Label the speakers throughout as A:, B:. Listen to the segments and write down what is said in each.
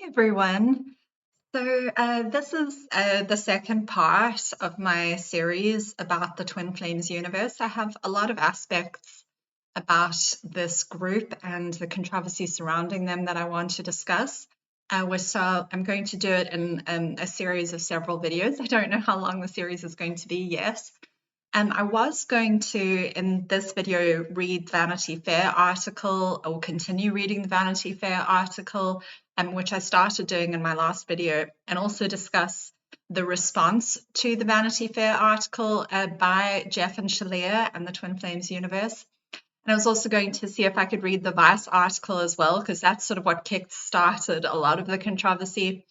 A: Everyone. This is the second part of my series about the Twin Flames universe. I have a lot of aspects about this group and the controversy surrounding them that I want to discuss. So I'm going to do it in a series of several videos. I don't know how long the series is going to be yet. I was going to, in this video, read Vanity Fair article or continue reading the Vanity Fair article, which I started doing in my last video, and also discuss the response to the Vanity Fair article by Jeff and Shaleia and the Twin Flames universe. And I was also going to see if I could read the Vice article as well, because that's sort of what kick-started a lot of the controversy.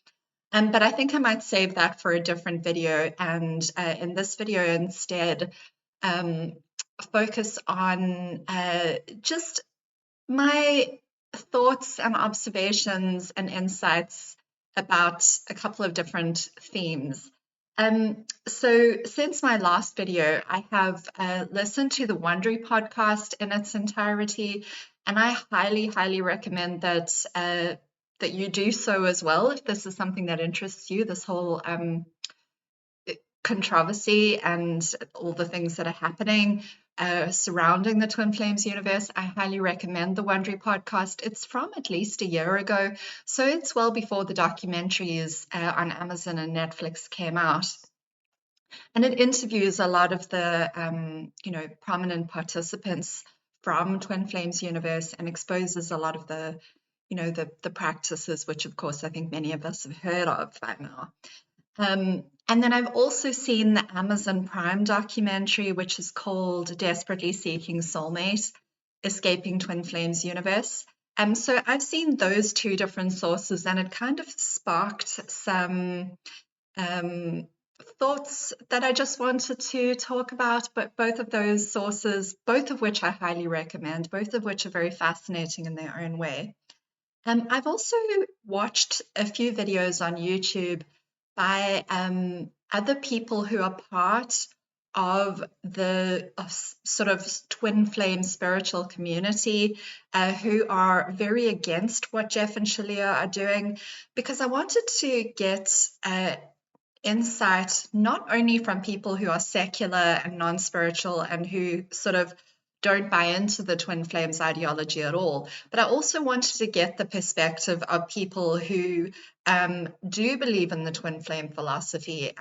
A: But I think I might save that for a different video, and in this video instead um, focus on just my thoughts and observations and insights about a couple of different themes. So since my last video, I have listened to the Wondery podcast in its entirety, and I highly, highly recommend that you do so as well if this is something that interests you, this whole controversy and all the things that are happening surrounding the Twin Flames universe. I highly recommend the Wondery podcast. It's from at least a year ago, so it's well before the documentaries on Amazon and Netflix came out. And it interviews a lot of the prominent participants from Twin Flames universe and exposes a lot of the practices, which of course I think many of us have heard of by now. And then I've also seen the Amazon Prime documentary, which is called Desperately Seeking Soulmate, Escaping Twin Flames Universe. So I've seen those two different sources, and it kind of sparked some thoughts that I just wanted to talk about. But both of those sources, both of which I highly recommend, both of which are very fascinating in their own way. I've also watched a few videos on YouTube by other people who are part of the sort of twin flame spiritual community who are very against what Jeff and Shaleia are doing, because I wanted to get insight not only from people who are secular and non-spiritual and who sort of don't buy into the twin flames ideology at all, but I also wanted to get the perspective of people who do believe in the twin flame philosophy,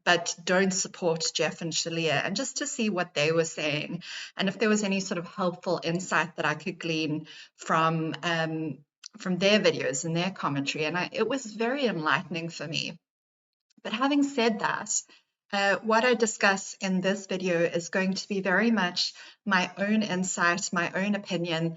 A: but don't support Jeff and Shaleia, and just to see what they were saying and if there was any sort of helpful insight that I could glean from their videos and their commentary. And it was very enlightening for me. But having said that, what I discuss in this video is going to be very much my own insight, my own opinion.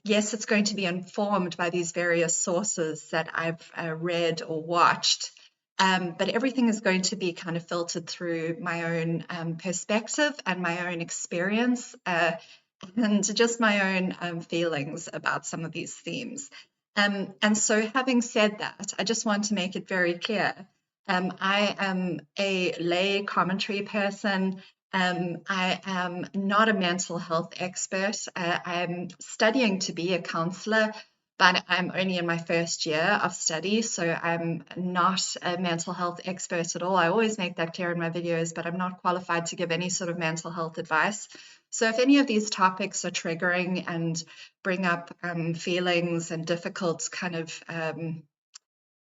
A: Yes, it's going to be informed by these various sources that I've read or watched, but everything is going to be kind of filtered through my own perspective and my own experience and just my own feelings about some of these themes. And so having said that, I just want to make it very clear. I am a lay commentary person. I am not a mental health expert. I'm studying to be a counselor, but I'm only in my first year of study, so I'm not a mental health expert at all. I always make that clear in my videos, but I'm not qualified to give any sort of mental health advice. So if any of these topics are triggering and bring up feelings and difficult kind of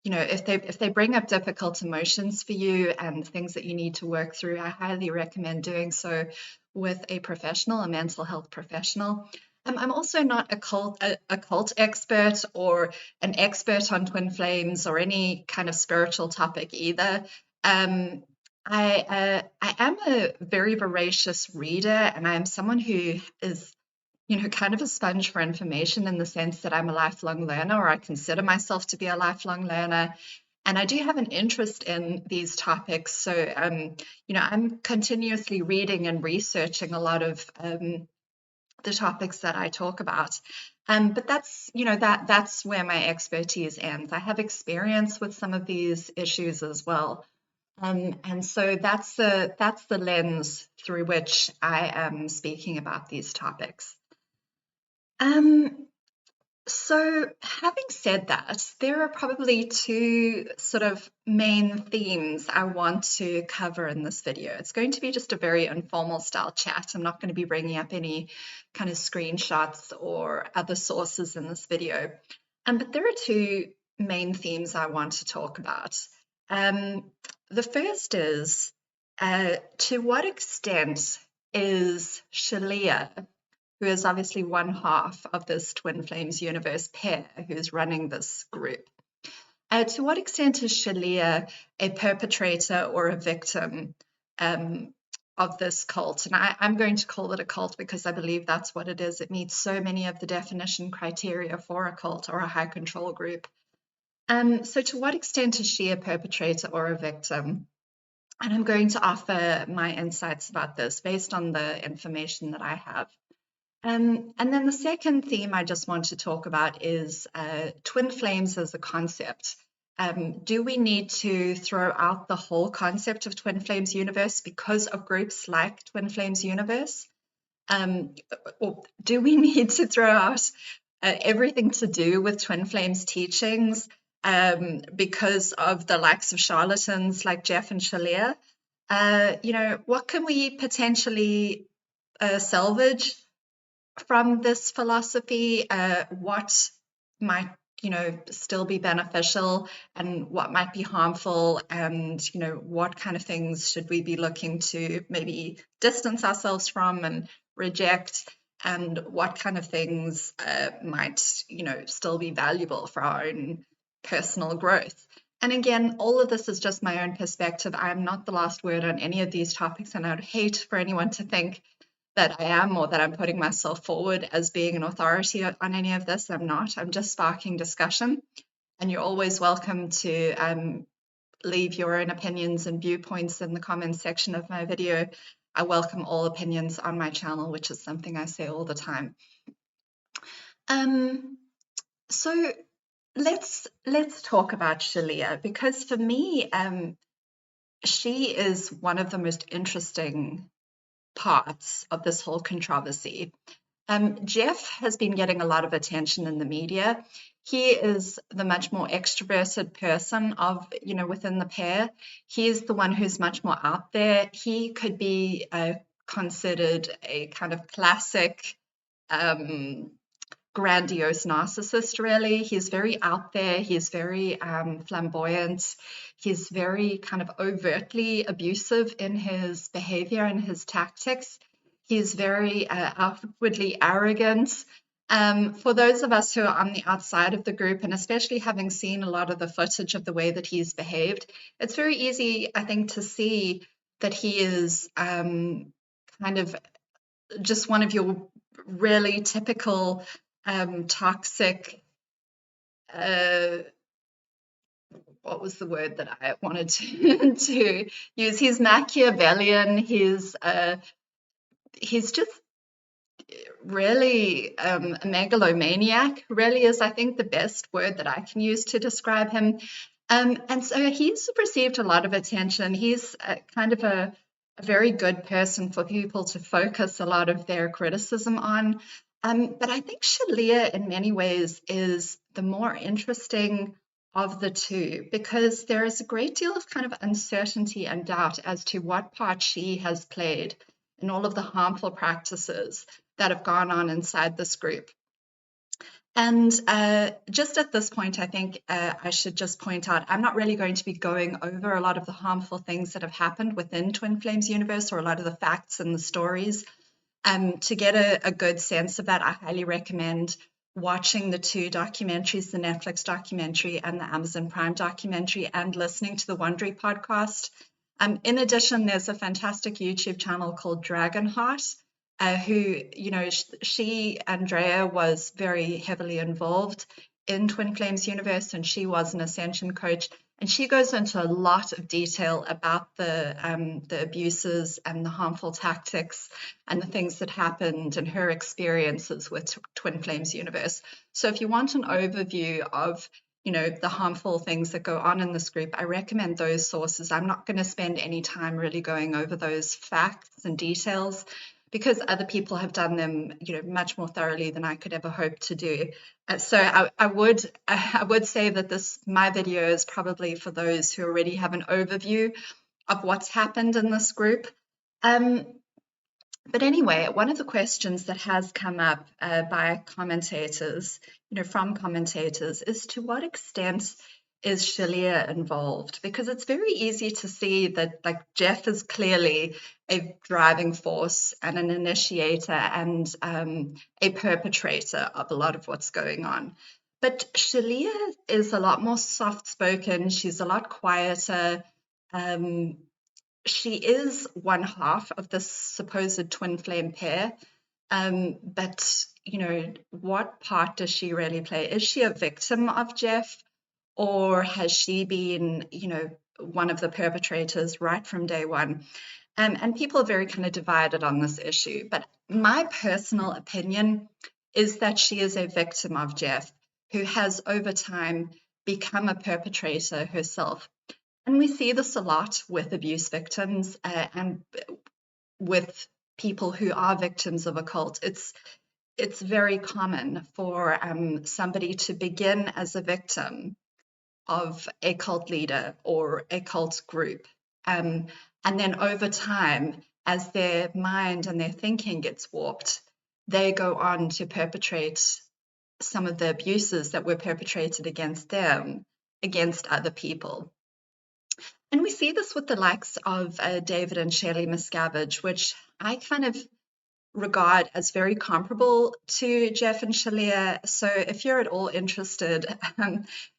A: if they bring up difficult emotions for you and things that you need to work through, I highly recommend doing so with a professional, a mental health professional. I'm also not a cult expert or an expert on twin flames or any kind of spiritual topic either. I am a very voracious reader, and I am someone who is kind of a sponge for information, in the sense that I'm a lifelong learner, or I consider myself to be a lifelong learner. And I do have an interest in these topics. So, I'm continuously reading and researching a lot of the topics that I talk about. But that's where my expertise ends. I have experience with some of these issues as well. And so that's the lens through which I am speaking about these topics. So, having said that, there are probably two sort of main themes I want to cover in this video. It's going to be just a very informal style chat. I'm not going to be bringing up any kind of screenshots or other sources in this video. But there are two main themes I want to talk about. The first is to what extent is Shaleia, who is obviously one half of this Twin Flames universe pair who's running this group. To what extent is Shaleia a perpetrator or a victim of this cult? And I'm going to call it a cult because I believe that's what it is. It meets so many of the definition criteria for a cult or a high control group. So to what extent is she a perpetrator or a victim? And I'm going to offer my insights about this based on the information that I have. And then the second theme I just want to talk about is twin flames as a concept. Do we need to throw out the whole concept of twin flames universe because of groups like Twin Flames Universe? Or do we need to throw out everything to do with twin flames teachings because of the likes of charlatans like Jeff and Shaleia? What can we potentially salvage from this philosophy? What might still be beneficial and what might be harmful, and what kind of things should we be looking to maybe distance ourselves from and reject, and what kind of things might still be valuable for our own personal growth. And again, all of this is just my own perspective. I'm not the last word on any of these topics, and I'd hate for anyone to think that I am, or that I'm putting myself forward as being an authority on any of this. I'm not. I'm just sparking discussion, and you're always welcome to leave your own opinions and viewpoints in the comments section of my video. I welcome all opinions on my channel, which is something I say all the time. So let's talk about Shaleia, because for me, she is one of the most interesting parts of this whole controversy. Jeff has been getting a lot of attention in the media. He is the much more extroverted person within the pair. He is the one who's much more out there. He could be considered a kind of classic grandiose narcissist, really. He's very out there. He's very flamboyant. He's very kind of overtly abusive in his behavior and his tactics. He's very outwardly arrogant. For those of us who are on the outside of the group, and especially having seen a lot of the footage of the way that he's behaved, it's very easy, I think, to see that he is kind of just one of your really typical toxic, what was the word that I wanted to use? He's Machiavellian. He's just really a megalomaniac, really is, I think, the best word that I can use to describe him. And so he's received a lot of attention. He's kind of a very good person for people to focus a lot of their criticism on. But I think Shaleia, in many ways, is the more interesting of the two, because there is a great deal of kind of uncertainty and doubt as to what part she has played in all of the harmful practices that have gone on inside this group. And just at this point, I think I should just point out, I'm not really going to be going over a lot of the harmful things that have happened within Twin Flames universe, or a lot of the facts and the stories. To get a good sense of that, I highly recommend watching the two documentaries, the Netflix documentary and the Amazon Prime documentary, and listening to the Wondery podcast. In addition, there's a fantastic YouTube channel called Dragonheart, who, she, Andrea, was very heavily involved in Twin Flames universe, and she was an ascension coach. And she goes into a lot of detail about the abuses and the harmful tactics and the things that happened and her experiences with Twin Flames universe. So if you want an overview of, the harmful things that go on in this group, I recommend those sources. I'm not going to spend any time really going over those facts and details, because other people have done them, much more thoroughly than I could ever hope to do. So I would say that my video is probably for those who already have an overview of what's happened in this group. But anyway, one of the questions that has come up by commentators, from commentators, is to what extent is Shaleia involved? Because it's very easy to see that, like, Jeff is clearly a driving force and an initiator and a perpetrator of a lot of what's going on. But Shaleia is a lot more soft-spoken. She's a lot quieter. She is one half of this supposed twin flame pair. But, what part does she really play? Is she a victim of Jeff, or has she been, one of the perpetrators right from day one? And people are very kind of divided on this issue. But my personal opinion is that she is a victim of Jeff, who has over time become a perpetrator herself. And we see this a lot with abuse victims and with people who are victims of a cult. It's very common for somebody to begin as a victim of a cult leader or a cult group. And then over time, as their mind and their thinking gets warped, they go on to perpetrate some of the abuses that were perpetrated against them, against other people. And we see this with the likes of David and Shaleia Miscavige, which I kind of regard as very comparable to Jeff and Shaleia. So if you're at all interested,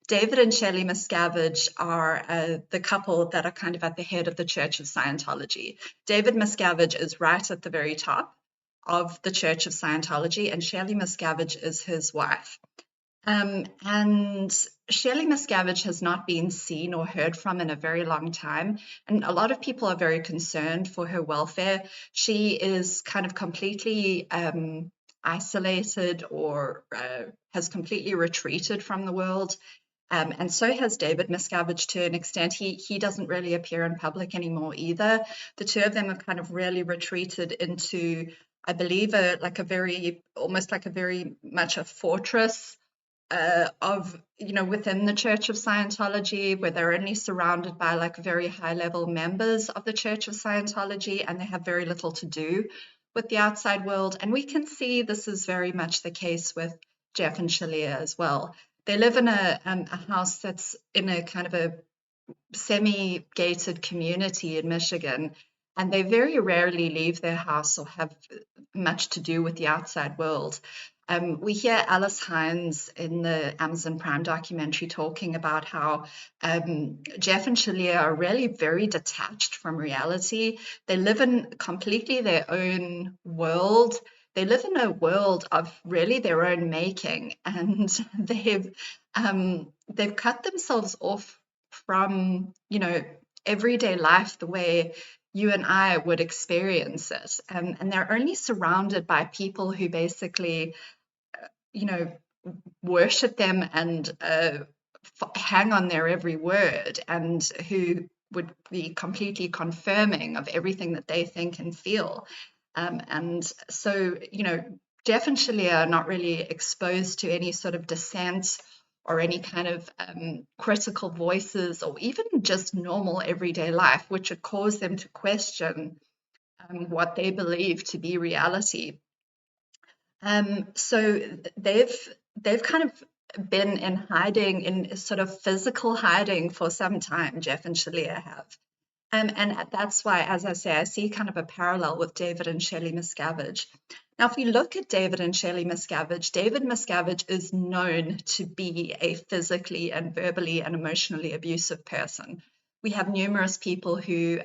A: David and Shaleia Miscavige are the couple that are kind of at the head of the Church of Scientology. David Miscavige is right at the very top of the Church of Scientology, and Shaleia Miscavige is his wife. And Shaleia Miscavige has not been seen or heard from in a very long time, and a lot of people are very concerned for her welfare. She is kind of completely isolated or has completely retreated from the world, and so has David Miscavige to an extent. He doesn't really appear in public anymore either. The two of them have kind of really retreated into, I believe, almost like a very much a fortress of, within the Church of Scientology, where they're only surrounded by like very high level members of the Church of Scientology, and they have very little to do with the outside world. And we can see this is very much the case with Jeff and Shaleia as well. They live in a house that's in a kind of a semi-gated community in Michigan, and they very rarely leave their house or have much to do with the outside world. We hear Alice Hines in the Amazon Prime documentary talking about how Jeff and Shaleia are really very detached from reality. They live in completely their own world. They live in a world of really their own making, and they've cut themselves off from, everyday life the way you and I would experience it. And they're only surrounded by people who basically, worship them and hang on their every word, and who would be completely confirming of everything that they think and feel. And so, Jeff and Shaleia are not really exposed to any sort of dissent or any kind of critical voices, or even just normal everyday life, which would cause them to question what they believe to be reality. So they've kind of been in hiding, in sort of physical hiding for some time, Jeff and Shaleia have. And that's why, as I say, I see kind of a parallel with David and Shaleia Miscavige. Now, if we look at David and Shaleia Miscavige, David Miscavige is known to be a physically and verbally and emotionally abusive person. We have numerous people who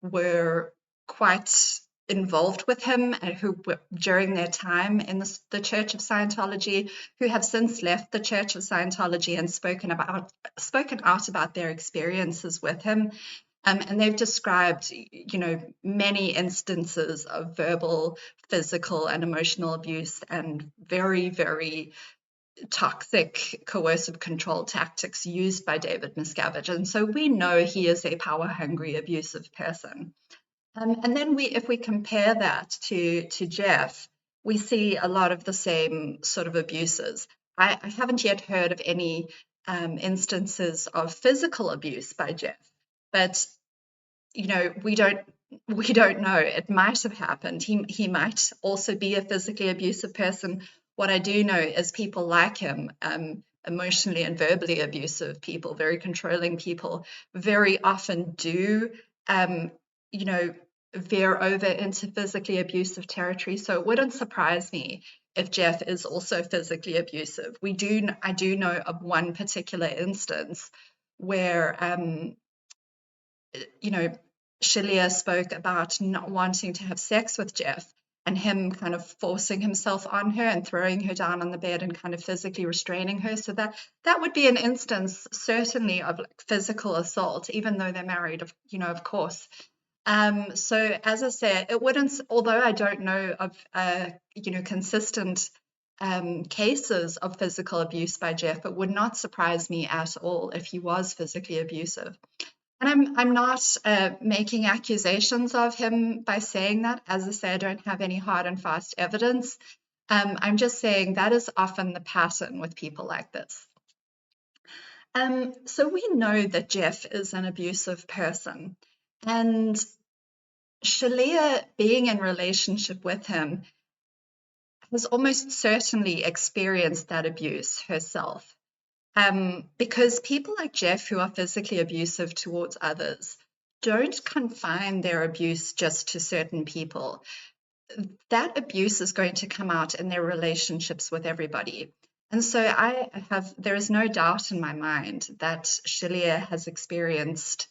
A: were quite involved with him, and who during their time in the Church of Scientology, who have since left the Church of Scientology and spoken out about their experiences with him. And they've described, many instances of verbal, physical, and emotional abuse, and very, very toxic coercive control tactics used by David Miscavige. And so we know he is a power-hungry, abusive person. And then if we compare that to Jeff, we see a lot of the same sort of abuses. I haven't yet heard of any instances of physical abuse by Jeff, but we don't know. It might have happened. He might also be a physically abusive person. What I do know is people like him, emotionally and verbally abusive people, very controlling people, very often do, you know, veer over into physically abusive territory. So it wouldn't surprise me if Jeff is also physically abusive. I do know of one particular instance where, Shaleia spoke about not wanting to have sex with Jeff and him kind of forcing himself on her and throwing her down on the bed and kind of physically restraining her. So that would be an instance certainly of like physical assault, even though they're married, of course. So as I said, it wouldn't, although I don't know of consistent cases of physical abuse by Jeff, it would not surprise me at all if he was physically abusive. And I'm not making accusations of him by saying that. As I say, I don't have any hard and fast evidence. I'm just saying that is often the pattern with people like this. So we know that Jeff is an abusive person, and Shaleia, being in relationship with him, has almost certainly experienced that abuse herself. Because people like Jeff, who are physically abusive towards others, don't confine their abuse just to certain people. That abuse is going to come out in their relationships with everybody. And so there is no doubt in my mind that Shaleia has experienced,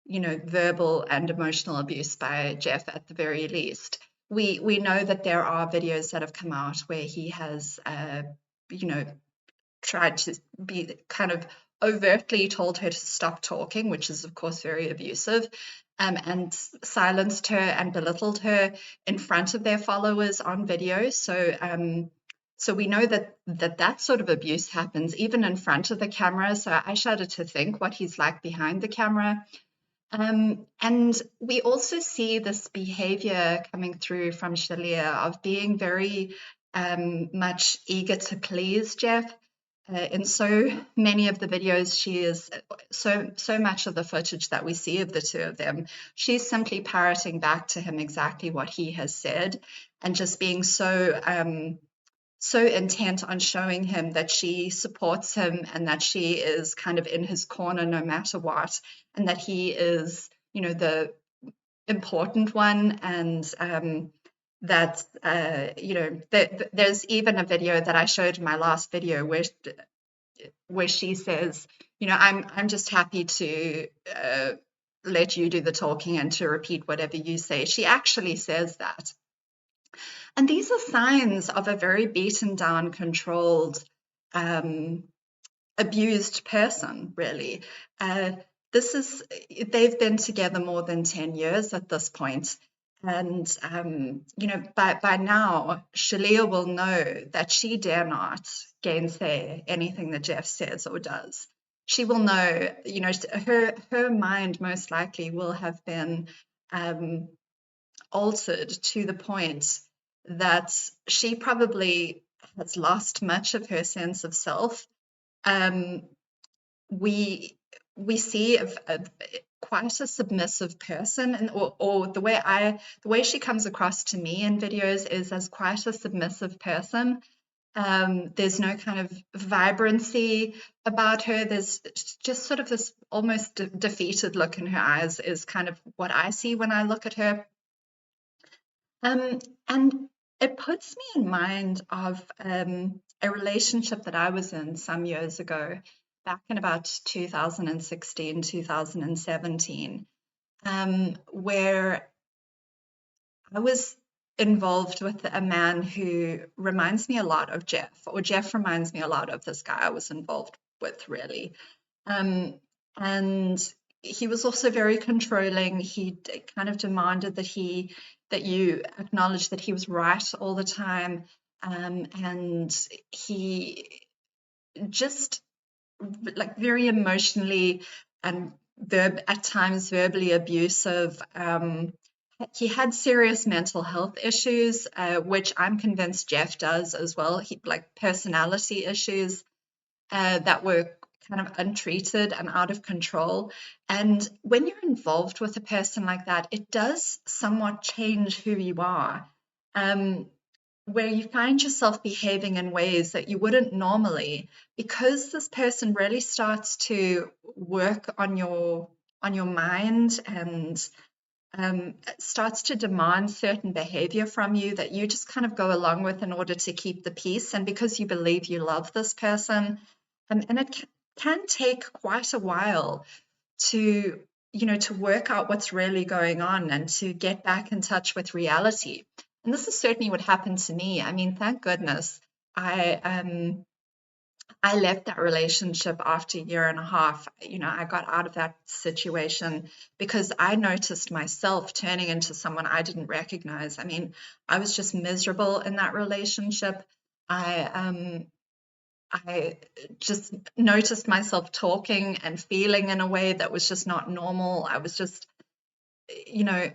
A: verbal and emotional abuse by Jeff at the very least. We know that there are videos that have come out where he has, tried to be kind of overtly told her to stop talking, which is of course very abusive, and silenced her and belittled her in front of their followers on video. So we know that sort of abuse happens even in front of the camera. So I shudder to think what he's like behind the camera. And we also see this behavior coming through from Shaleia of being very much eager to please Jeff. In so many of the videos, she is so much of the footage that we see of the two of them, she's simply parroting back to him exactly what he has said, and just being so intent on showing him that she supports him and that she is kind of in his corner no matter what, and that he is, the important one, and that there's even a video that I showed in my last video where she says, I'm just happy to let you do the talking and to repeat whatever you say. She actually says that. And these are signs of a very beaten down, controlled, abused person, really. They've been together more than 10 years at this point. And, by now, Shaleia will know that she dare not gainsay anything that Jeff says or does. She will know, her mind most likely will have been altered to the point that she probably has lost much of her sense of self. We see quite a submissive person, and or the way she comes across to me in videos is as quite a submissive person. There's no kind of vibrancy about her. There's just sort of this almost defeated look in her eyes is kind of what I see when I look at her. And it puts me in mind of a relationship that I was in some years ago, back in about 2016, 2017, where I was involved with a man who reminds me a lot of Jeff, or Jeff reminds me a lot of this guy I was involved with, really. And he was also very controlling. He kind of demanded that you acknowledge that he was right all the time. And he just like very emotionally and at times verbally abusive, he had serious mental health issues, which I'm convinced Jeff does as well. He like personality issues that were kind of untreated and out of control. And when you're involved with a person like that, it does somewhat change who you are. Where you find yourself behaving in ways that you wouldn't normally, because this person really starts to work on your mind and starts to demand certain behavior from you that you just kind of go along with in order to keep the peace, and because you believe you love this person. And it can take quite a while to to work out what's really going on and to get back in touch with reality. And this is certainly what happened to me. I mean, thank goodness I left that relationship after a year and a half. I got out of that situation because I noticed myself turning into someone I didn't recognize. I mean, I was just miserable in that relationship. I just noticed myself talking and feeling in a way that was just not normal. I was just, you know,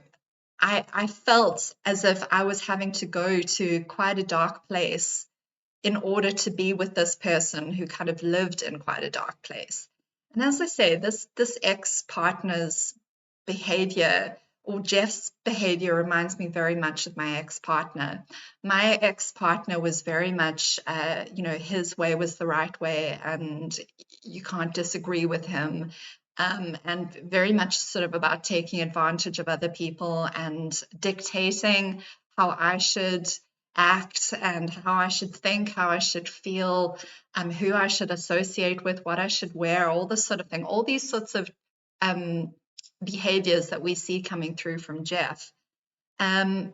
A: I felt as if I was having to go to quite a dark place in order to be with this person who kind of lived in quite a dark place. And as I say, this ex-partner's behavior, or Jeff's behavior, reminds me very much of my ex-partner. My ex-partner was very much, his way was the right way, and you can't disagree with him. And very much sort of about taking advantage of other people and dictating how I should act and how I should think, how I should feel, who I should associate with, what I should wear, all this sort of thing, all these sorts of behaviors that we see coming through from Jeff. And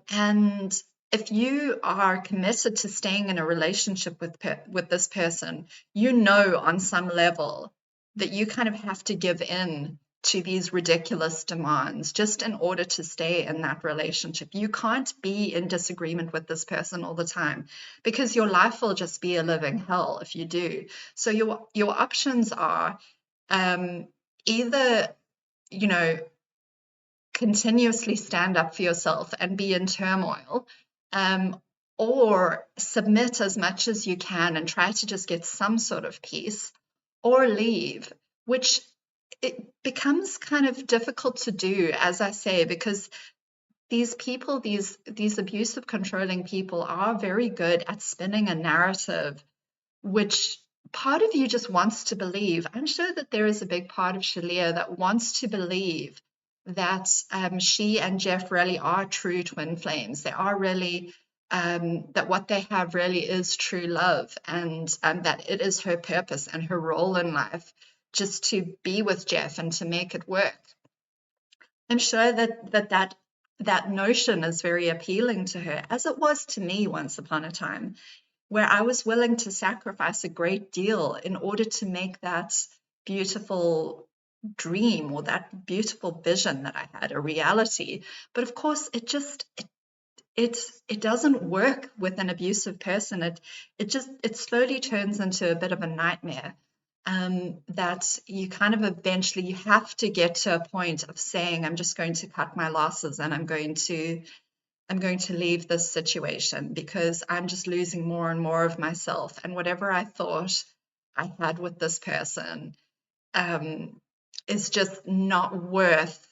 A: if you are committed to staying in a relationship with this person, on some level that you kind of have to give in to these ridiculous demands just in order to stay in that relationship. You can't be in disagreement with this person all the time, because your life will just be a living hell if you do. So your options are either, continuously stand up for yourself and be in turmoil, or submit as much as you can and try to just get some sort of peace, or leave, which it becomes kind of difficult to do, as I say, because these people, these abusive, controlling people, are very good at spinning a narrative, which part of you just wants to believe. I'm sure that there is a big part of Shaleia that wants to believe that she and Jeff really are true twin flames. They are really, that what they have really is true love, and that it is her purpose and her role in life just to be with Jeff and to make it work. I'm sure that notion is very appealing to her, as it was to me once upon a time, where I was willing to sacrifice a great deal in order to make that beautiful dream, or that beautiful vision that I had, a reality. But of course, it doesn't work with an abusive person. It slowly turns into a bit of a nightmare. That you kind of eventually, you have to get to a point of saying, I'm just going to cut my losses, and I'm going to leave this situation, because I'm just losing more and more of myself, and whatever I thought I had with this person is just not worth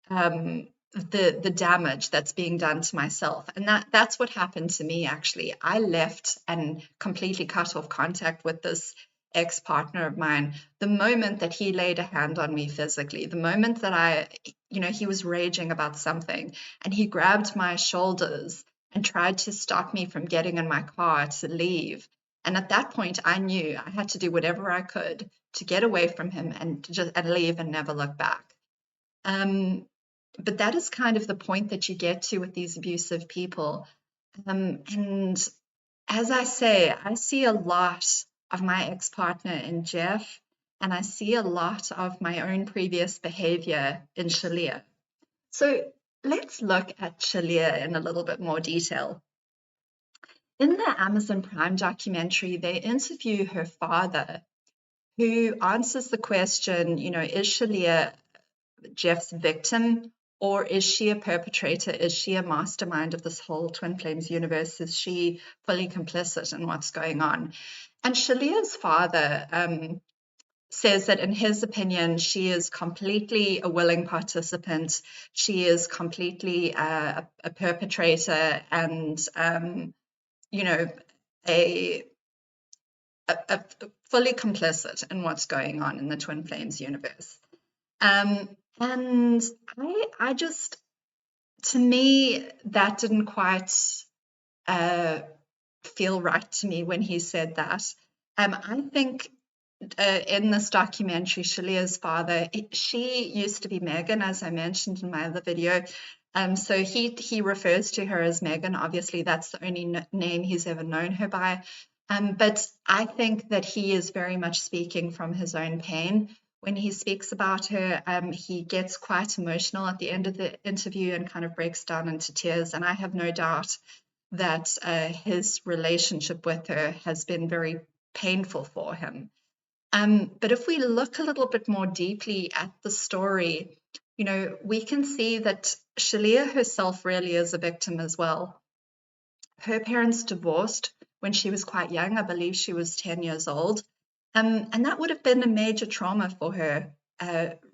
A: the damage that's being done to myself. And that's what happened to me, actually. I left and completely cut off contact with this ex-partner of mine the moment that he laid a hand on me physically, the moment that he was raging about something, and he grabbed my shoulders and tried to stop me from getting in my car to leave. And at that point, I knew I had to do whatever I could to get away from him and leave and never look back. But that is kind of the point that you get to with these abusive people. And as I say, I see a lot of my ex-partner in Jeff, and I see a lot of my own previous behavior in Shaleia. So let's look at Shaleia in a little bit more detail. In the Amazon Prime documentary, they interview her father, who answers the question, is Shaleia Jeff's victim, Or is she a perpetrator? Is she a mastermind of this whole Twin Flames universe? Is she fully complicit in what's going on? And Shaleia's father says that in his opinion, she is completely a willing participant. She is completely a perpetrator and, you know, a, a fully complicit in what's going on in the Twin Flames universe. And I just, to me, that didn't quite feel right to me when he said that. I think in this documentary, Shaleia's father, she used to be Megan, as I mentioned in my other video. So he refers to her as Megan. Obviously, that's the only name he's ever known her by. But I think that he is very much speaking from his own pain. When he speaks about her, he gets quite emotional at the end of the interview and kind of breaks down into tears. And I have no doubt that his relationship with her has been very painful for him. But if we look a little bit more deeply at the story, we can see that Shaleia herself really is a victim as well. Her parents divorced when she was quite young. I believe she was 10 years old. And that would have been a major trauma for her,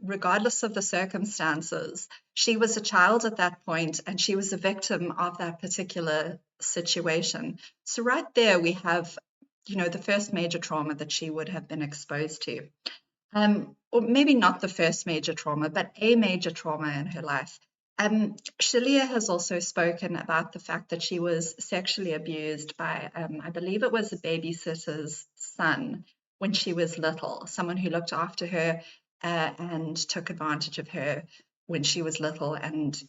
A: regardless of the circumstances. She was a child at that point, and she was a victim of that particular situation. So right there, we have, the first major trauma that she would have been exposed to. Or maybe not the first major trauma, but a major trauma in her life. Shaleia has also spoken about the fact that she was sexually abused by, I believe it was a babysitter's son when she was little, someone who looked after her and took advantage of her when she was little and,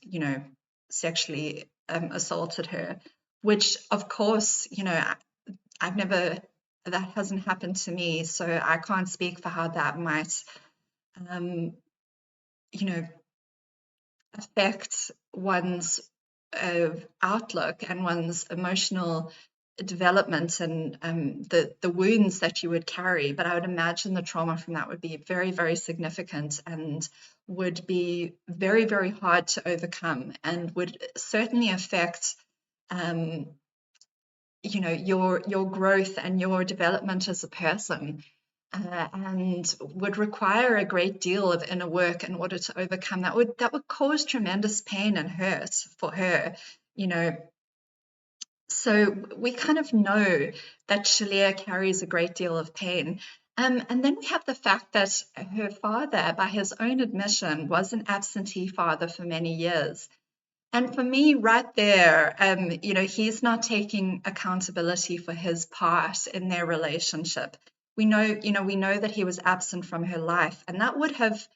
A: sexually assaulted her, which, of course, that hasn't happened to me, so I can't speak for how that might, affect one's outlook and one's emotional development and the wounds that you would carry. But I would imagine the trauma from that would be very, very significant and would be very, very hard to overcome and would certainly affect your growth and your development as a person, and would require a great deal of inner work in order to overcome that. Would cause tremendous pain and hurt for her, So we kind of know that Shaleia carries a great deal of pain. And then we have the fact that her father, by his own admission, was an absentee father for many years. And for me, right there, he's not taking accountability for his part in their relationship. We know that he was absent from her life, and that would have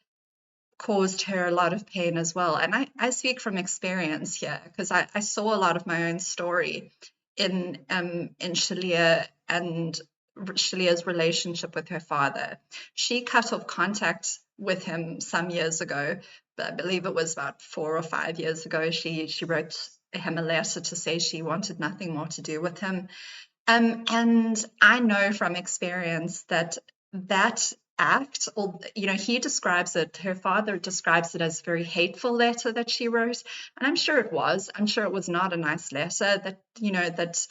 A: caused her a lot of pain as well. And I speak from experience here because I saw a lot of my own story in Shaleia and Shaleia's relationship with her father. She cut off contact with him some years ago. I believe it was about 4 or 5 years ago. She wrote him a letter to say she wanted nothing more to do with him. And I know from experience that act, or he describes it, her father describes it as a very hateful letter that she wrote, and I'm sure it was. I'm sure it was not a nice letter. That that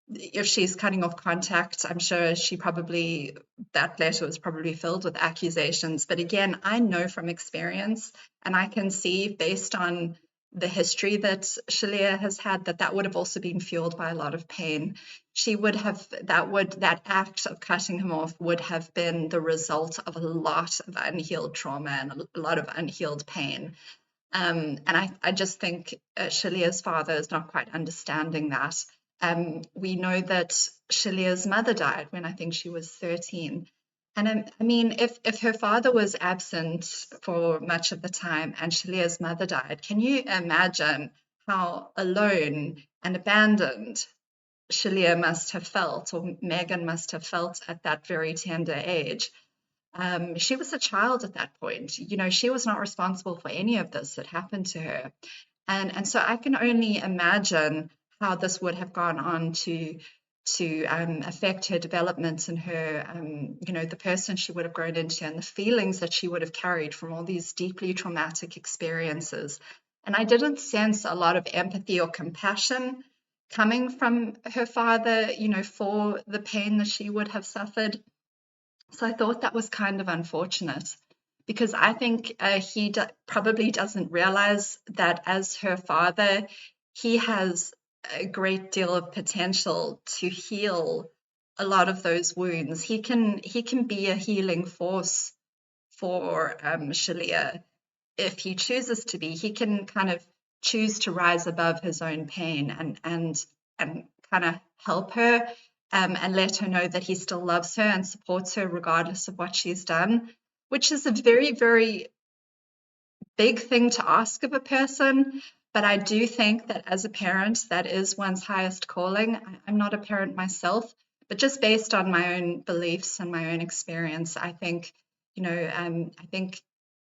A: if she's cutting off contact, I'm sure that letter was probably filled with accusations. But again, I know from experience, and I can see based on the history that Shaleia has had that would have also been fueled by a lot of pain. That act of cutting him off would have been the result of a lot of unhealed trauma and a lot of unhealed pain. And I just think Shaleia's father is not quite understanding that. We know that Shaleia's mother died when I think she was 13. And I mean, if her father was absent for much of the time and Shaleia's mother died, can you imagine how alone and abandoned Shaleia must have felt, or Megan must have felt at that very tender age? She was a child at that point. She was not responsible for any of this that happened to her. And so I can only imagine how this would have gone on to affect her development and her, the person she would have grown into and the feelings that she would have carried from all these deeply traumatic experiences. And I didn't sense a lot of empathy or compassion coming from her father, for the pain that she would have suffered. So I thought that was kind of unfortunate because I think he probably doesn't realize that as her father, he has a great deal of potential to heal a lot of those wounds. He can be a healing force for Shaleia if he chooses to be. He can kind of choose to rise above his own pain and kind of help her and let her know that he still loves her and supports her regardless of what she's done, which is a very, very big thing to ask of a person. But I do think that as a parent, that is one's highest calling. I'm not a parent myself, but just based on my own beliefs and my own experience, I think, I think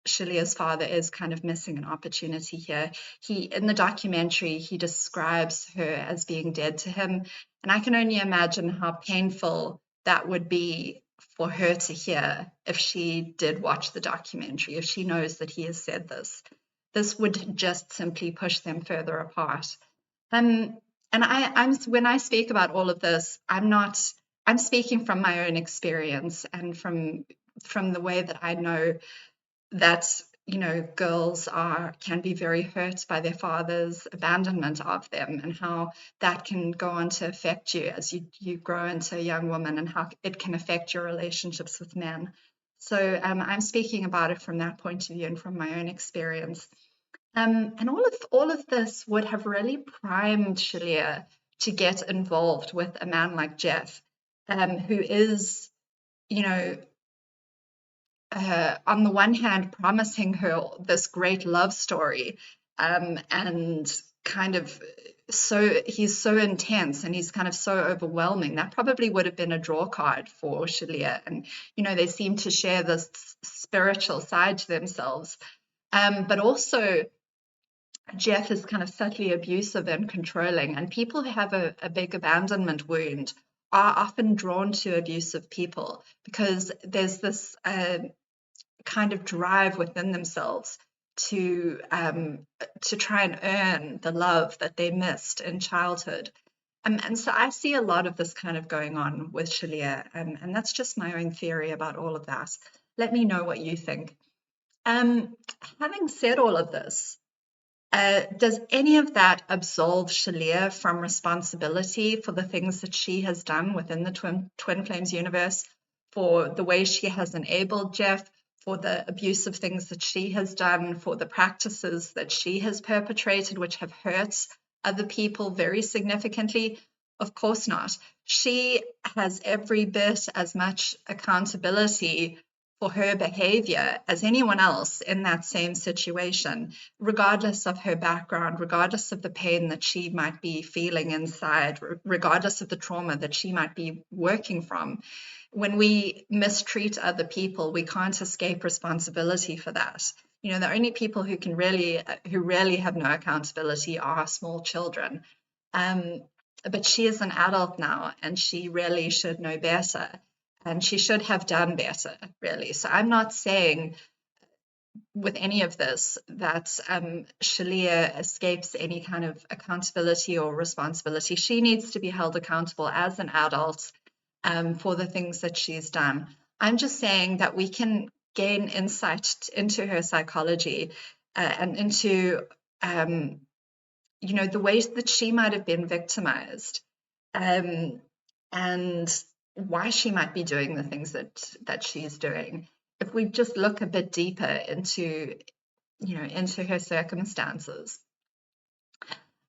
A: Shaleia's father is kind of missing an opportunity here. In the documentary, he describes her as being dead to him, and I can only imagine how painful that would be for her to hear if she did watch the documentary, if she knows that he has said this. This would just simply push them further apart. And I'm when I speak about all of this, I'm speaking from my own experience and from the way that I know that girls can be very hurt by their father's abandonment of them, and how that can go on to affect you as you grow into a young woman, and how it can affect your relationships with men. So I'm speaking about it from that point of view and from my own experience. And all of this would have really primed Shaleia to get involved with a man like Jeff, who is, on the one hand, promising her this great love story, and kind of he's so intense and he's kind of so overwhelming. That probably would have been a draw card for Shaleia. And, they seem to share this spiritual side to themselves. But also, Jeff is kind of subtly abusive and controlling, and people who have a big abandonment wound are often drawn to abusive people because there's this kind of drive within themselves to try and earn the love that they missed in childhood. And so I see a lot of this kind of going on with Shaleia, and that's just my own theory about all of that. Let me know what you think. Having said all of this, does any of that absolve Shaleia from responsibility for the things that she has done within the Twin Flames universe, for the way she has enabled Jeff, for the abusive things that she has done, for the practices that she has perpetrated, which have hurt other people very significantly? Of course not. She has every bit as much accountability for her behavior as anyone else in that same situation, regardless of her background, regardless of the pain that she might be feeling inside, regardless of the trauma that she might be working from. When we mistreat other people, we can't escape responsibility for that. The only people who really have no accountability are small children. But she is an adult now, and she really should know better. And she should have done better, really. So I'm not saying with any of this that Shaleia escapes any kind of accountability or responsibility. She needs to be held accountable as an adult for the things that she's done. I'm just saying that we can gain insight into her psychology and into, the ways that she might have been victimized, and why she might be doing the things that she's doing. If we just look a bit deeper into her circumstances.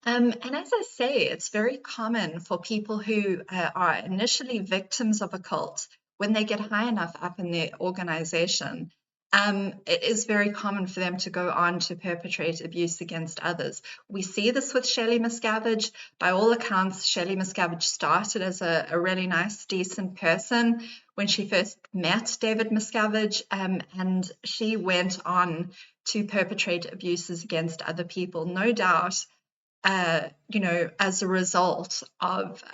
A: And as I say, it's very common for people who are initially victims of a cult, when they get high enough up in their organization, it is very common for them to go on to perpetrate abuse against others. We see this with Shelley Miscavige. By all accounts, Shelley Miscavige started as a really nice, decent person when she first met David Miscavige, and she went on to perpetrate abuses against other people, no doubt, as a result of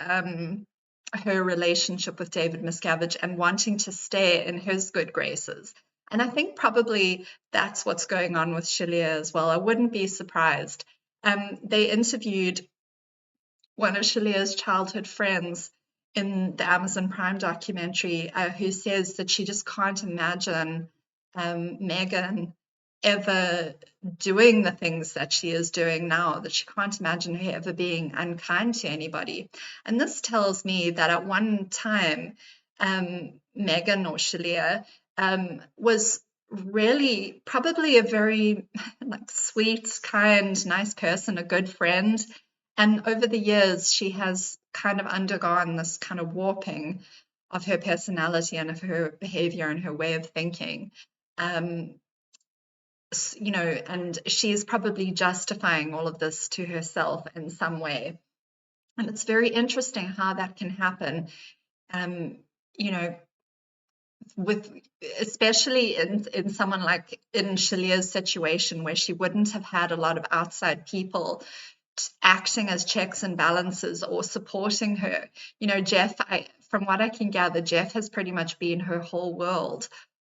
A: her relationship with David Miscavige and wanting to stay in his good graces. And I think probably that's what's going on with Shaleia as well. I wouldn't be surprised. They interviewed one of Shaleia's childhood friends in the Amazon Prime documentary, who says that she just can't imagine Megan ever doing the things that she is doing now, that she can't imagine her ever being unkind to anybody. And this tells me that at one time, Megan or Shaleia was really probably a very like sweet, kind, nice person, a good friend. And over the years, she has kind of undergone this kind of warping of her personality and of her behavior and her way of thinking. And she's probably justifying all of this to herself in some way. And it's very interesting how that can happen. With especially in someone like in Shaleia's situation, where she wouldn't have had a lot of outside people acting as checks and balances or supporting her. Jeff, from what I can gather, Jeff has pretty much been her whole world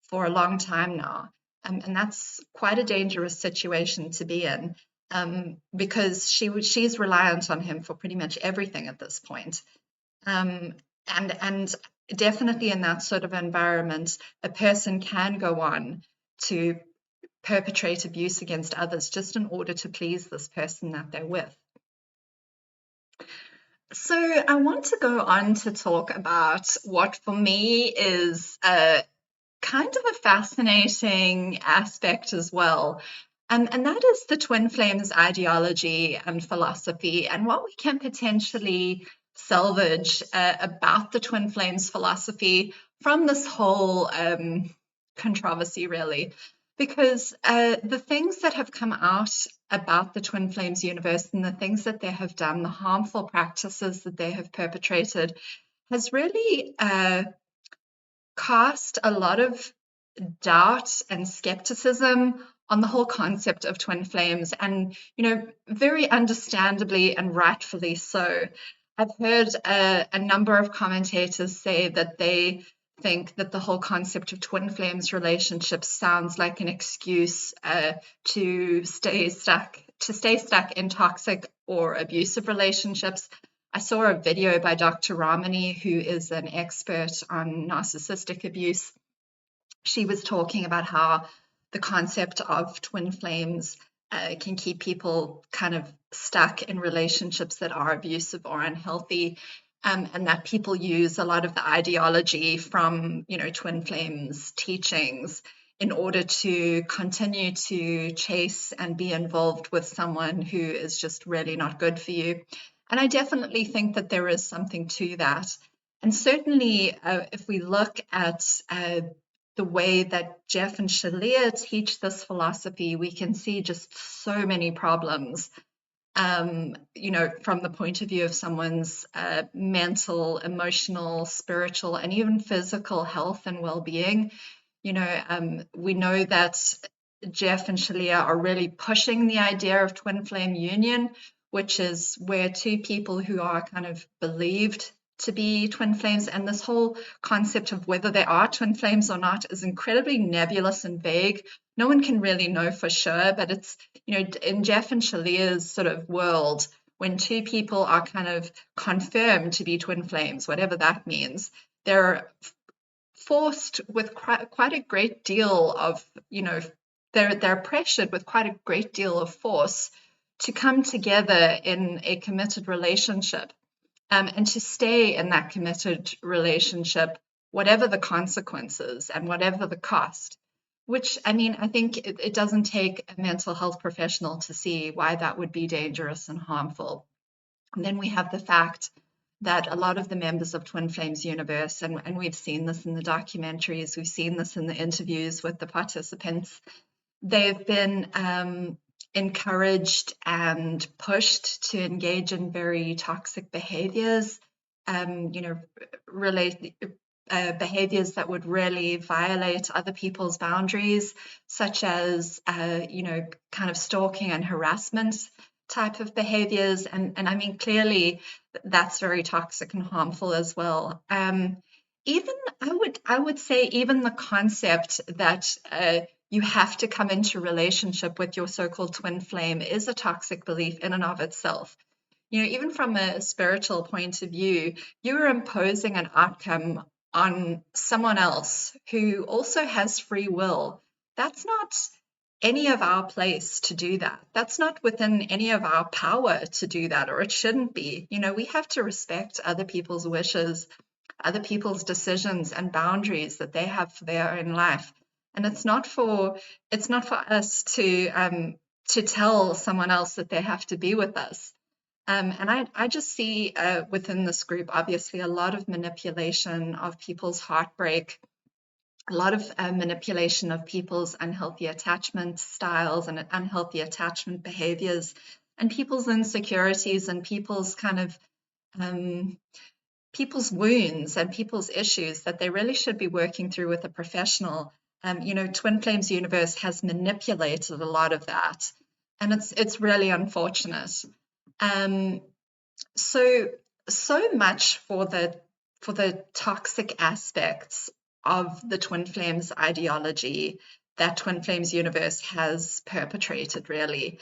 A: for a long time now. And that's quite a dangerous situation to be in, because she's reliant on him for pretty much everything at this point. And definitely in that sort of environment, a person can go on to perpetrate abuse against others just in order to please this person that they're with. So I want to go on to talk about what for me is a kind of a fascinating aspect as well. And that is the twin flames ideology and philosophy, and what we can potentially salvage about the twin flames philosophy from this whole controversy, really. Because the things that have come out about the twin flames universe and the things that they have done, the harmful practices that they have perpetrated, has really cast a lot of doubt and skepticism on the whole concept of twin flames, and very understandably and rightfully so. I've heard a number of commentators say that they think that the whole concept of twin flames relationships sounds like an excuse to stay stuck in toxic or abusive relationships. I saw a video by Dr. Ramani, who is an expert on narcissistic abuse. She was talking about how the concept of twin flames can keep people kind of stuck in relationships that are abusive or unhealthy, and that people use a lot of the ideology from twin flames teachings in order to continue to chase and be involved with someone who is just really not good for you. And I definitely think that there is something to that. And certainly, if we look at the way that Jeff and Shaleia teach this philosophy, we can see just so many problems, from the point of view of someone's mental, emotional, spiritual, and even physical health and well-being. We know that Jeff and Shaleia are really pushing the idea of twin flame union, which is where two people who are kind of believed to be twin flames, and this whole concept of whether they are twin flames or not is incredibly nebulous and vague. No one can really know for sure, but it's, in Jeff and Shaleia's sort of world, when two people are kind of confirmed to be twin flames, whatever that means, they're forced with quite a great deal of, they're pressured with quite a great deal of force to come together in a committed relationship. And to stay in that committed relationship, whatever the consequences and whatever the cost, which, I think it doesn't take a mental health professional to see why that would be dangerous and harmful. And then we have the fact that a lot of the members of Twin Flames Universe, and we've seen this in the documentaries, we've seen this in the interviews with the participants, they've been encouraged and pushed to engage in very toxic behaviors, behaviors that would really violate other people's boundaries, such as, kind of stalking and harassment type of behaviors. And clearly that's very toxic and harmful as well. Even I would say even the concept that you have to come into relationship with your so-called twin flame is a toxic belief in and of itself. Even from a spiritual point of view, you're imposing an outcome on someone else who also has free will. That's not any of our place to do that. That's not within any of our power to do that, or it shouldn't be. We have to respect other people's wishes, other people's decisions and boundaries that they have for their own life. And it's not for us to tell someone else that they have to be with us. And I just see within this group, obviously, a lot of manipulation of people's heartbreak, a lot of manipulation of people's unhealthy attachment styles and unhealthy attachment behaviors, and people's insecurities and people's kind of people's wounds and people's issues that they really should be working through with a professional. Twin Flames Universe has manipulated a lot of that, and it's really unfortunate. So much for the toxic aspects of the Twin Flames ideology that Twin Flames Universe has perpetrated, really.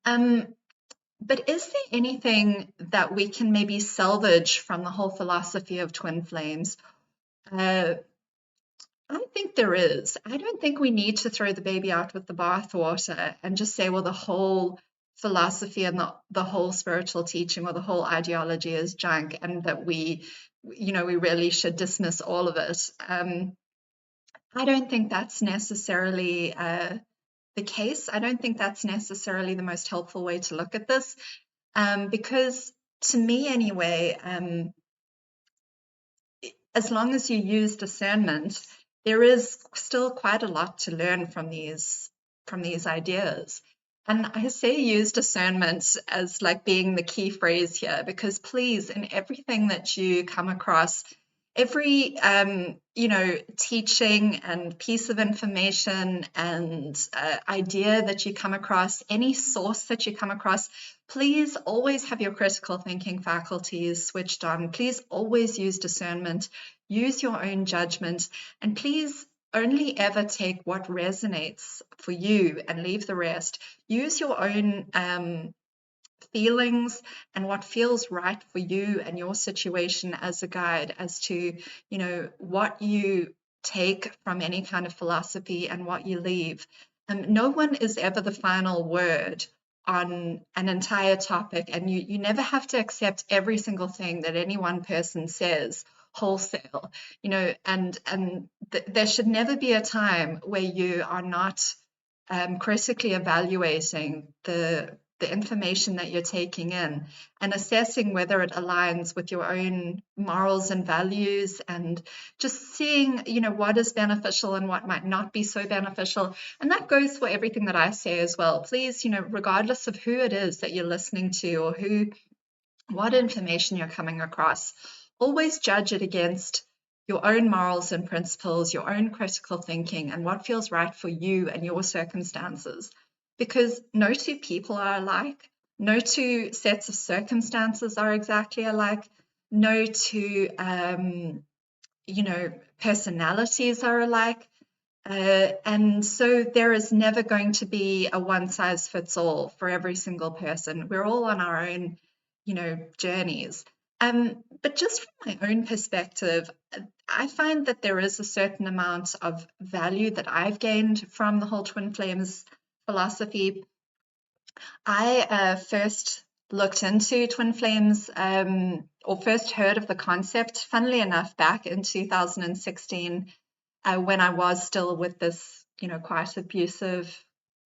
A: But is there anything that we can maybe salvage from the whole philosophy of Twin Flames? I think there is. I don't think we need to throw the baby out with the bathwater and just say, well, the whole philosophy and the whole spiritual teaching or the whole ideology is junk, and that we really should dismiss all of it. I don't think that's necessarily the case. I don't think that's necessarily the most helpful way to look at this, because to me anyway, as long as you use discernment, there is still quite a lot to learn from these ideas. And I say use discernment as like being the key phrase here, because please, in everything that you come across, every teaching and piece of information and idea that you come across, any source that you come across, please always have your critical thinking faculties switched on. Please always use discernment, use your own judgment, and please only ever take what resonates for you and leave the rest. Use your own feelings and what feels right for you and your situation as a guide as to what you take from any kind of philosophy and what you leave. No one is ever the final word on an entire topic, and you never have to accept every single thing that any one person says wholesale. And there should never be a time where you are not critically evaluating the information that you're taking in and assessing whether it aligns with your own morals and values, and just seeing what is beneficial and what might not be so beneficial. And that goes for everything that I say as well. Please, regardless of who it is that you're listening to or what information you're coming across, always judge it against your own morals and principles, your own critical thinking, and what feels right for you and your circumstances. Because no two people are alike. No two sets of circumstances are exactly alike. No two, personalities are alike. And so there is never going to be a one size fits all for every single person. We're all on our own, journeys. But just from my own perspective, I find that there is a certain amount of value that I've gained from the whole Twin Flames philosophy. I first looked into Twin Flames, or first heard of the concept, funnily enough, back in 2016, when I was still with this, quite abusive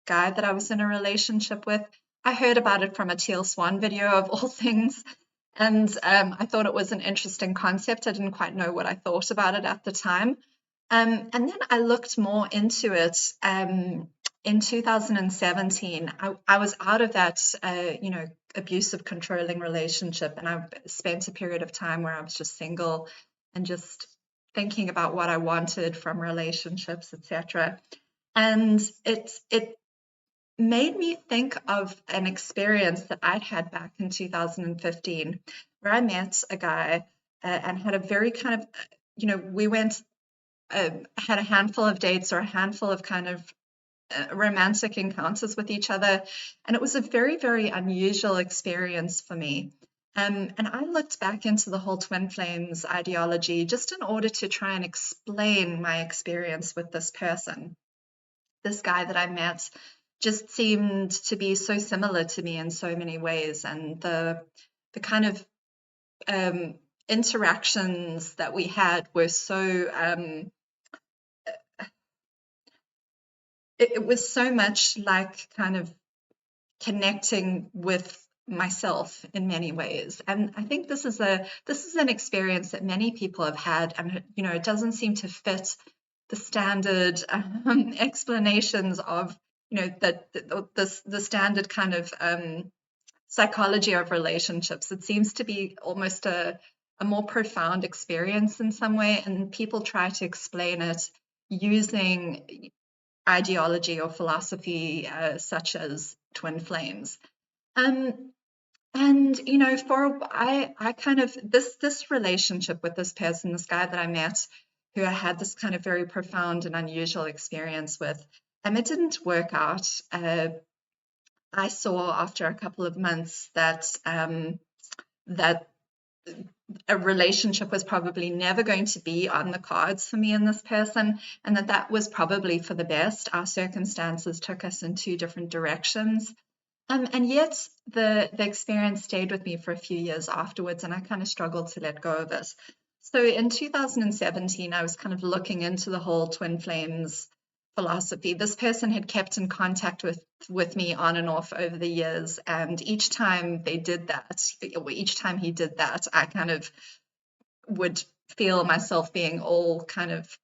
A: guy that I was in a relationship with. I heard about it from a Teal Swan video of all things, and I thought it was an interesting concept. I didn't quite know what I thought about it at the time. And then I looked more into it in 2017. I was out of that, abusive, controlling relationship, and I spent a period of time where I was just single and just thinking about what I wanted from relationships, etc. And it made me think of an experience that I'd had back in 2015, where I met a guy and had a very kind of, we went, had a handful of dates or a handful of kind of romantic encounters with each other. And it was a very, very unusual experience for me. And I looked back into the whole twin flames ideology just in order to try and explain my experience with this person. This guy that I met just seemed to be so similar to me in so many ways. And the kind of interactions that we had were so it was so much like kind of connecting with myself in many ways. And I think this is an experience that many people have had, and it doesn't seem to fit the standard explanations of the standard kind of psychology of relationships. It seems to be almost a more profound experience in some way, and people try to explain it using ideology or philosophy such as twin flames. And for I kind of this relationship with this person, this guy that I met, who I had this kind of very profound and unusual experience with, it didn't work out. I saw after a couple of months that that a relationship was probably never going to be on the cards for me and this person, and that was probably for the best. Our circumstances took us in two different directions. And yet the experience stayed with me for a few years afterwards, and I kind of struggled to let go of it. So in 2017, I was kind of looking into the whole twin flames philosophy. This person had kept in contact with me on and off over the years, and each time he did that, I kind of would feel myself being all kind of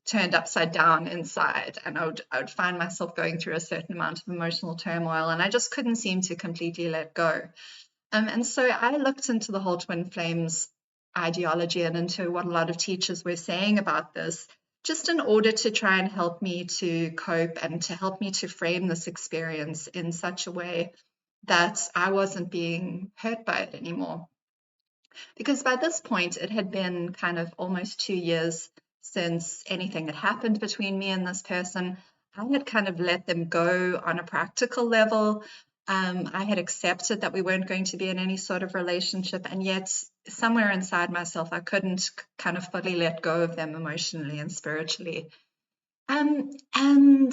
A: turned upside down inside, and I would find myself going through a certain amount of emotional turmoil, and I just couldn't seem to completely let go. And so I looked into the whole twin flames ideology and into what a lot of teachers were saying about this, just in order to try and help me to cope and to help me to frame this experience in such a way that I wasn't being hurt by it anymore. Because by this point, it had been kind of almost 2 years since anything had happened between me and this person. I had kind of let them go on a practical level. I had accepted that we weren't going to be in any sort of relationship, and yet somewhere inside myself, I couldn't kind of fully let go of them emotionally and spiritually. And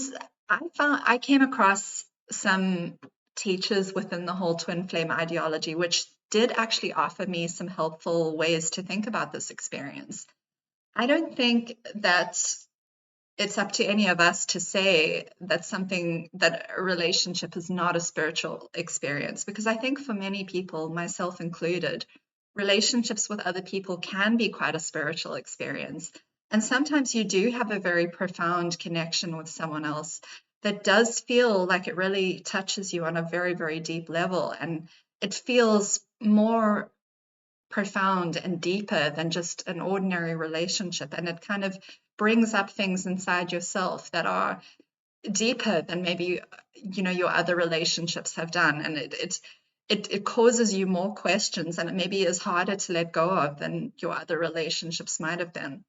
A: I came across some teachers within the whole twin flame ideology, which did actually offer me some helpful ways to think about this experience. I don't think that it's up to any of us to say that a relationship is not a spiritual experience, because I think for many people, myself included, relationships with other people can be quite a spiritual experience. And sometimes you do have a very profound connection with someone else that does feel like it really touches you on a very, very deep level. And it feels more profound and deeper than just an ordinary relationship. And it kind of brings up things inside yourself that are deeper than maybe, your other relationships have done. And it causes you more questions, and it maybe is harder to let go of than your other relationships might have been.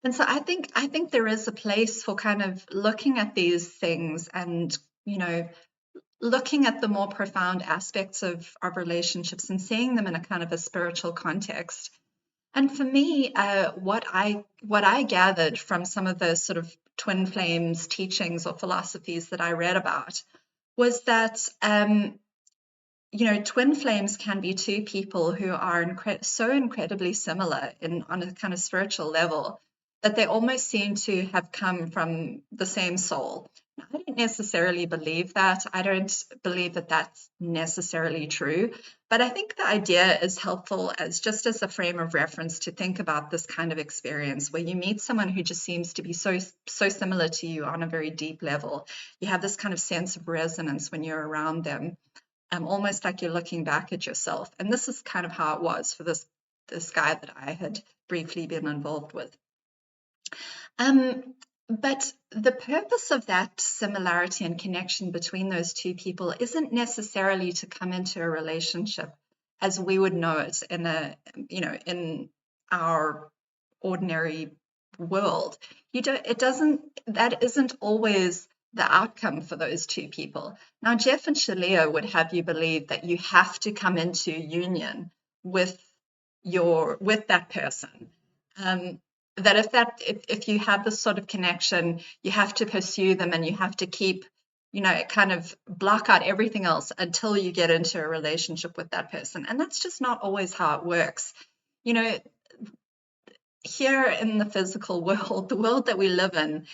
A: And so I think there is a place for kind of looking at these things and, looking at the more profound aspects of our relationships and seeing them in a kind of a spiritual context. And for me, what I gathered from some of the sort of twin flames teachings or philosophies that I read about was that twin flames can be two people who are so incredibly similar on a kind of spiritual level that they almost seem to have come from the same soul. I don't necessarily believe that. I don't believe that that's necessarily true. But I think the idea is helpful as a frame of reference to think about this kind of experience where you meet someone who just seems to be so similar to you on a very deep level. You have this kind of sense of resonance when you're around them, almost like you're looking back at yourself. And this is kind of how it was for this guy that I had briefly been involved with. But the purpose of that similarity and connection between those two people isn't necessarily to come into a relationship as we would know it in in our ordinary world. That isn't always the outcome for those two people. Now, Jeff and Shaleia would have you believe that you have to come into union with with that person. Um, that if you have this sort of connection, you have to pursue them and you have to keep, kind of block out everything else until you get into a relationship with that person. And that's just not always how it works. You know, here in the physical world, the world that we live in,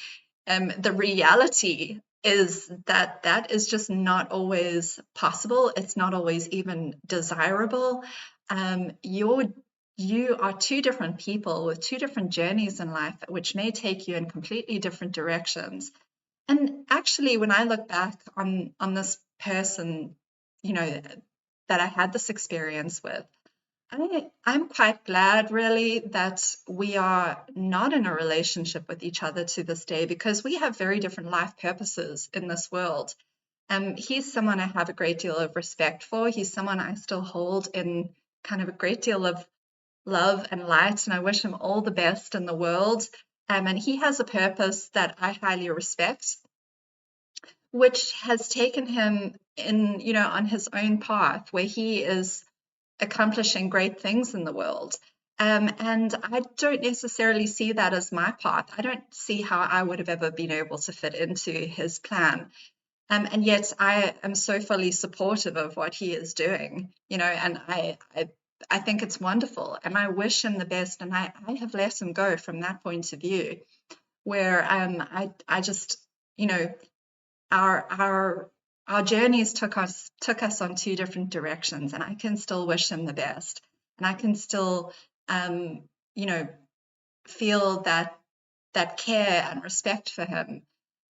A: the reality is that that is just not always possible. It's not always even desirable. You are two different people with two different journeys in life, which may take you in completely different directions. And actually, when I look back on this person, you know, that I had this experience with, I'm quite glad, really, that we are not in a relationship with each other to this day because we have very different life purposes in this world. He's someone I have a great deal of respect for. He's someone I still hold in kind of a great deal of love and light, and I wish him all the best in the world. And he has a purpose that I highly respect, which has taken him on his own path where he is accomplishing great things in the world. And I don't necessarily see that as my path. I don't see how I would have ever been able to fit into his plan. And yet I am so fully supportive of what he is doing, and I think it's wonderful and I wish him the best. And I have let him go from that point of view where I just, our journeys took us on two different directions, and I can still wish him the best, and I can still feel that care and respect for him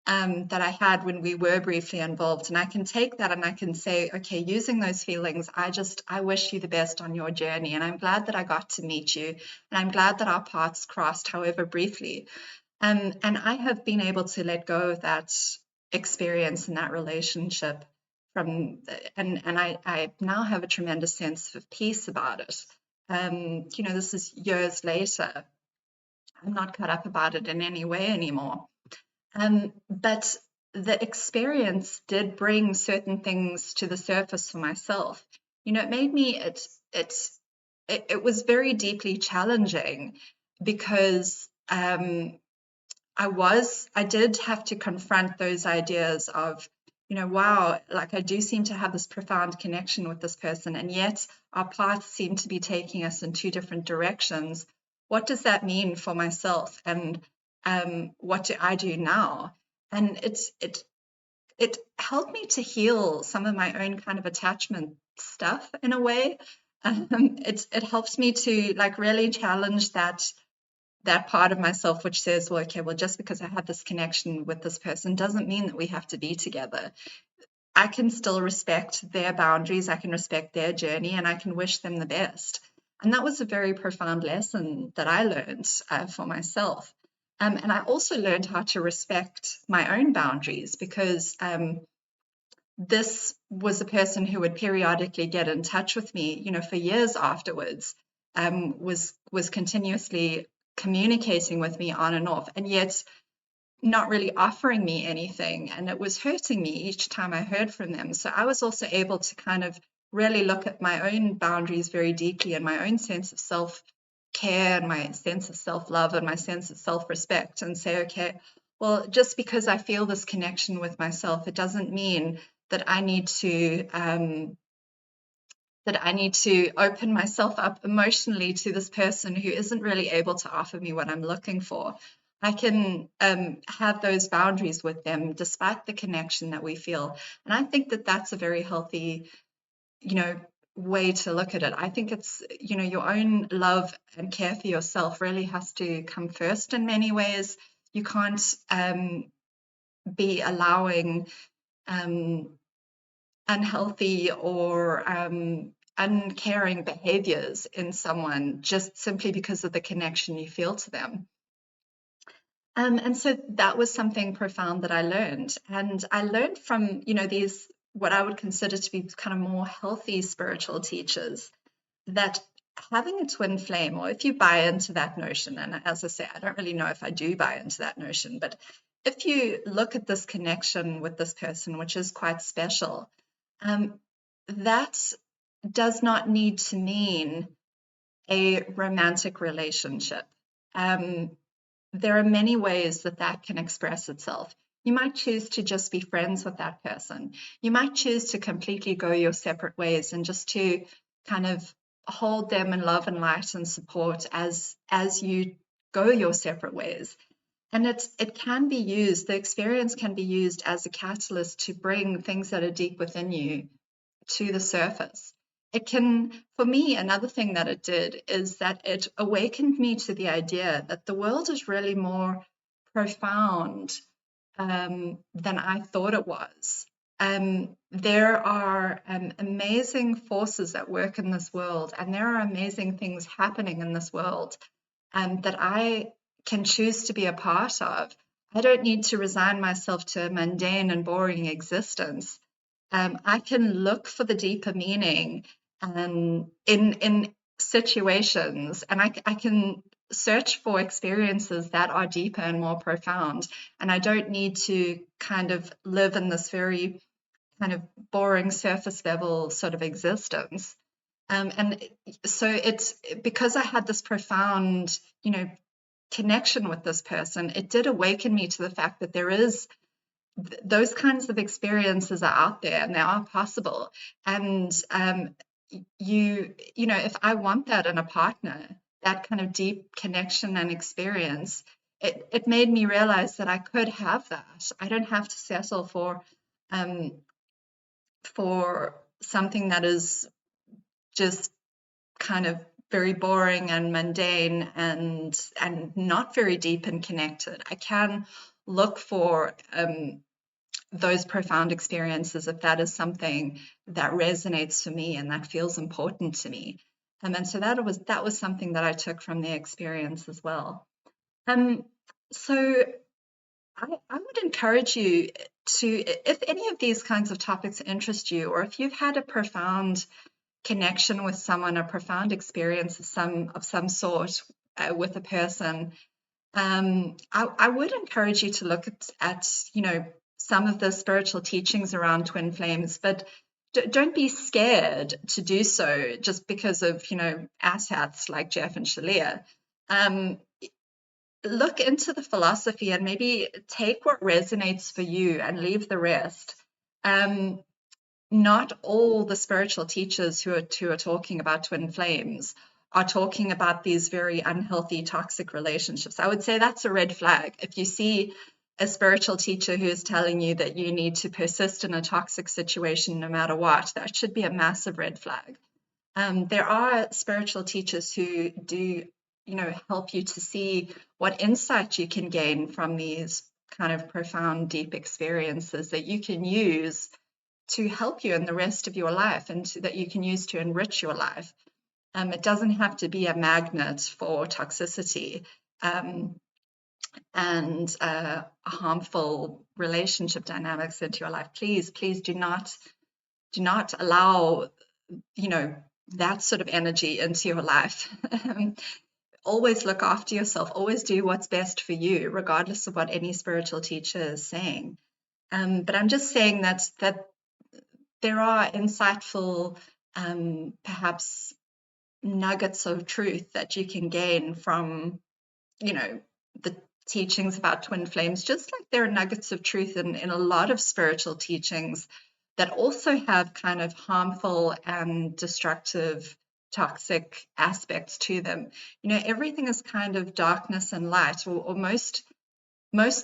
A: that I had when we were briefly involved. And I can take that and I can say, okay, using those feelings, I wish you the best on your journey, and I'm glad that I got to meet you, and I'm glad that our paths crossed, however briefly. And I have been able to let go of that experience in that relationship and I now have a tremendous sense of peace about it. This is years later. I'm not caught up about it in any way anymore. But the experience did bring certain things to the surface for myself. It made me it was very deeply challenging because I did have to confront those ideas of, wow, like I do seem to have this profound connection with this person, and yet our paths seem to be taking us in two different directions. What does that mean for myself? And what do I do now? And it helped me to heal some of my own kind of attachment stuff in a way. It helps me to like really challenge that part of myself which says, well, okay, well, just because I have this connection with this person doesn't mean that we have to be together. I can still respect their boundaries, I can respect their journey, and I can wish them the best. And that was a very profound lesson that I learned for myself. And I also learned how to respect my own boundaries because this was a person who would periodically get in touch with me, for years afterwards, was continuously communicating with me on and off, and yet not really offering me anything. And it was hurting me each time I heard from them. So I was also able to kind of really look at my own boundaries very deeply and my own sense of self-care and my sense of self-love and my sense of self-respect and say, okay, well, just because I feel this connection with myself, it doesn't mean that I need to open myself up emotionally to this person who isn't really able to offer me what I'm looking for. I can have those boundaries with them despite the connection that we feel. And I think that that's a very healthy, way to look at it. I think it's, your own love and care for yourself really has to come first in many ways. You can't be allowing unhealthy or uncaring behaviors in someone just simply because of the connection you feel to them. And so that was something profound that I learned. And I learned from, these, what I would consider to be kind of more healthy spiritual teachers, that having a twin flame, or if you buy into that notion, and as I say, I don't really know if I do buy into that notion, but if you look at this connection with this person, which is quite special, that does not need to mean a romantic relationship. There are many ways that that can express itself. You might choose to just be friends with that person. You might choose to completely go your separate ways and just to kind of hold them in love and light and support as you go your separate ways. And it can be used, the experience can be used as a catalyst to bring things that are deep within you to the surface. It can, for me, another thing that it did is that it awakened me to the idea that the world is really more profound than I thought it was. There are amazing forces at work in this world, and there are amazing things happening in this world that I can choose to be a part of. I don't need to resign myself to a mundane and boring existence. I can look for the deeper meaning in situations, and I can search for experiences that are deeper and more profound. And I don't need to kind of live in this very kind of boring surface level sort of existence. And so it's because I had this profound, connection with this person, it did awaken me to the fact that there is those kinds of experiences are out there and they are possible. And if I want that in a partner, that kind of deep connection and experience, it made me realize that I could have that. I don't have to settle for something that is just kind of very boring and mundane and not very deep and connected. I can look for those profound experiences if that is something that resonates for me and that feels important to me. And so that was something that I took from the experience as well. So I would encourage you to, if any of these kinds of topics interest you, or if you've had a profound connection with someone, a profound experience of some sort with a person, I would encourage you to look at some of the spiritual teachings around twin flames, but don't be scared to do so just because of asshats like Jeff and Shaleia. Look into the philosophy and maybe take what resonates for you and leave the rest. Not all the spiritual teachers who are talking about twin flames are talking about these very unhealthy, toxic relationships. I would say that's a red flag. If you see a spiritual teacher who is telling you that you need to persist in a toxic situation no matter what, that should be a massive red flag. There are spiritual teachers who do, help you to see what insight you can gain from these kind of profound, deep experiences that you can use to help you in the rest of your life and that you can use to enrich your life. It doesn't have to be a magnet for toxicity and harmful relationship dynamics into your life. Please do not allow that sort of energy into your life. Always look after yourself. Always do what's best for you, regardless of what any spiritual teacher is saying. But I'm just saying that there are insightful, perhaps nuggets of truth that you can gain from, the teachings about twin flames, just like there are nuggets of truth in a lot of spiritual teachings that also have kind of harmful and destructive, toxic aspects to them. Everything is kind of darkness and light, or most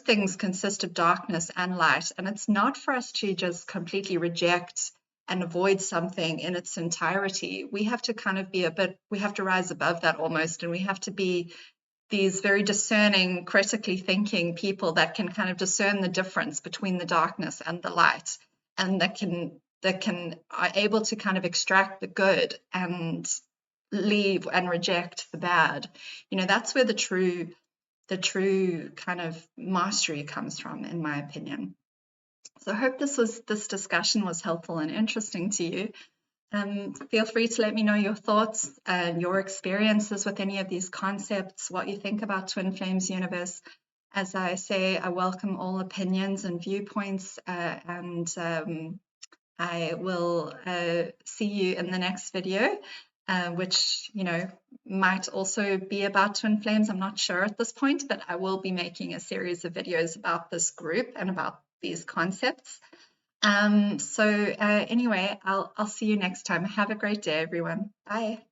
A: things consist of darkness and light, and it's not for us to just completely reject and avoid something in its entirety. We have to kind of we have to rise above that almost, and we have to be these very discerning, critically thinking people that can kind of discern the difference between the darkness and the light, and that are able to kind of extract the good and leave and reject the bad. That's where the true the true kind of mastery comes from, in my opinion. So I hope this discussion was helpful and interesting to you. Feel free to let me know your thoughts and your experiences with any of these concepts, what you think about Twin Flames Universe. As I say, I welcome all opinions and viewpoints, and I will see you in the next video, which, might also be about Twin Flames. I'm not sure at this point, but I will be making a series of videos about this group and about these concepts. So anyway, I'll see you next time. Have a great day, everyone. Bye.